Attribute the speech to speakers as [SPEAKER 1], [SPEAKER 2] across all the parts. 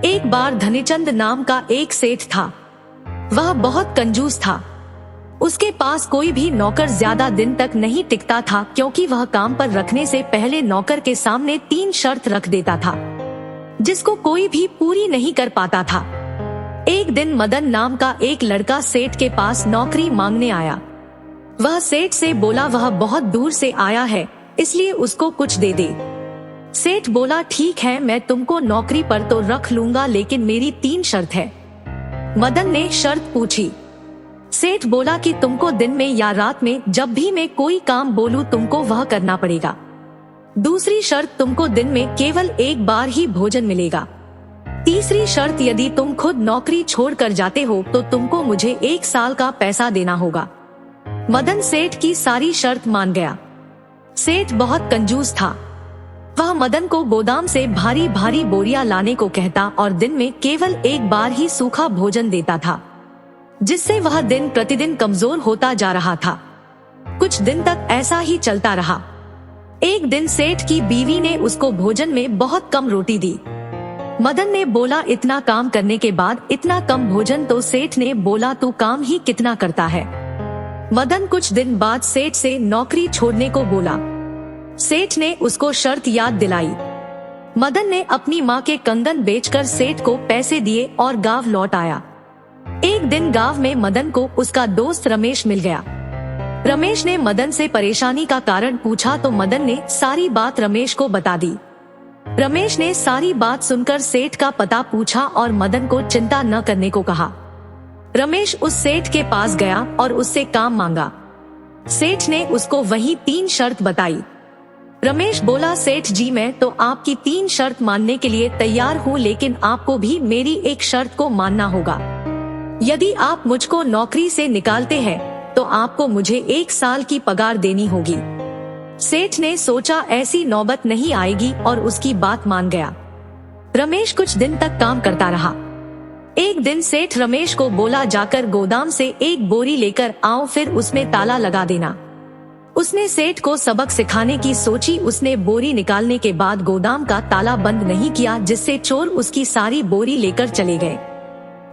[SPEAKER 1] एक बार धनीचंद नाम का एक सेठ था। वह बहुत कंजूस था। उसके पास कोई भी नौकर ज्यादा दिन तक नहीं टिकता था, क्योंकि वह काम पर रखने से पहले नौकर के सामने 3 शर्त रख देता था, जिसको कोई भी पूरी नहीं कर पाता था। एक दिन मदन नाम का एक लड़का सेठ के पास नौकरी मांगने आया। वह सेठ से बोला वह बहुत दूर से आया है, इसलिए उसको कुछ दे दे। सेठ बोला ठीक है, मैं तुमको नौकरी पर तो रख लूंगा, लेकिन मेरी 3 शर्त है। मदन ने शर्त पूछी। सेठ बोला कि तुमको दिन में या रात में जब भी मैं कोई काम बोलूं तुमको वह करना पड़ेगा। दूसरी शर्त, तुमको दिन में केवल एक बार ही भोजन मिलेगा। तीसरी शर्त, यदि तुम खुद नौकरी छोड़ कर जाते हो तो तुमको मुझे 1 साल का पैसा देना होगा। मदन सेठ की सारी शर्त मान गया। सेठ बहुत कंजूस था। वह मदन को गोदाम से भारी भारी बोरियां लाने को कहता और दिन में केवल एक बार ही सूखा भोजन देता था, जिससे वह दिन प्रतिदिन कमजोर होता जा रहा था। कुछ दिन तक ऐसा ही चलता रहा। एक दिन सेठ की बीवी ने उसको भोजन में बहुत कम रोटी दी। मदन ने बोला इतना काम करने के बाद इतना कम भोजन, तो सेठ ने बोला तू काम ही कितना करता है। मदन कुछ दिन बाद सेठ से नौकरी छोड़ने को बोला। सेठ ने उसको शर्त याद दिलाई। मदन ने अपनी माँ के कंगन बेचकर सेठ को पैसे दिए और गांव लौट आया। एक दिन गांव में मदन को उसका दोस्त रमेश मिल गया। रमेश ने मदन से परेशानी का कारण पूछा तो मदन ने सारी बात रमेश को बता दी। रमेश ने सारी बात सुनकर सेठ का पता पूछा और मदन को चिंता न करने को कहा। रमेश उस सेठ के पास गया और उससे काम मांगा। सेठ ने उसको वही 3 शर्त बताई। रमेश बोला सेठ जी, मैं तो आपकी 3 शर्त मानने के लिए तैयार हूँ, लेकिन आपको भी मेरी एक शर्त को मानना होगा। यदि आप मुझको नौकरी से निकालते हैं तो आपको मुझे 1 साल की पगार देनी होगी। सेठ ने सोचा ऐसी नौबत नहीं आएगी और उसकी बात मान गया। रमेश कुछ दिन तक काम करता रहा। एक दिन सेठ रमेश को बोला जाकर गोदाम से एक बोरी लेकर आओ, फिर उसमें ताला लगा देना। उसने सेठ को सबक सिखाने की सोची। उसने बोरी निकालने के बाद गोदाम का ताला बंद नहीं किया, जिससे चोर उसकी सारी बोरी लेकर चले गए।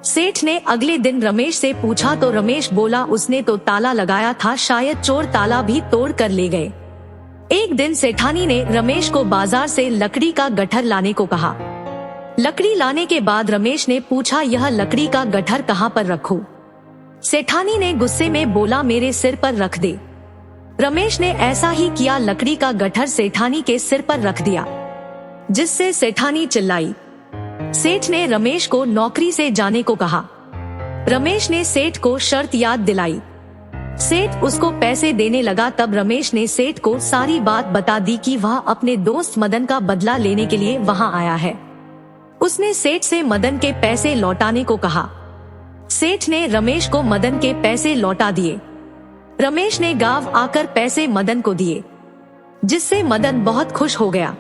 [SPEAKER 1] सेठ ने अगले दिन रमेश से पूछा तो रमेश बोला उसने तो ताला लगाया था, शायद चोर ताला भी तोड़ कर ले गए। एक दिन सेठानी ने रमेश को बाजार से लकड़ी का गट्ठर लाने को कहा। लकड़ी लाने के बाद रमेश ने पूछा यह लकड़ी का गट्ठर कहाँ पर रखूं? सेठानी ने गुस्से में बोला मेरे सिर पर रख दे। रमेश ने ऐसा ही किया, लकड़ी का गट्ठर सेठानी के सिर पर रख दिया, जिससे सेठानी चिल्लाई। सेठ ने रमेश को नौकरी से जाने को कहा। रमेश ने सेठ को शर्त याद दिलाई। सेठ उसको पैसे देने लगा। तब रमेश ने सेठ को सारी बात बता दी कि वह अपने दोस्त मदन का बदला लेने के लिए वहां आया है। उसने सेठ से मदन के पैसे लौटाने को कहा। सेठ ने रमेश को मदन के पैसे लौटा दिए। रमेश ने गांव आकर पैसे मदन को दिए, जिससे मदन बहुत खुश हो गया।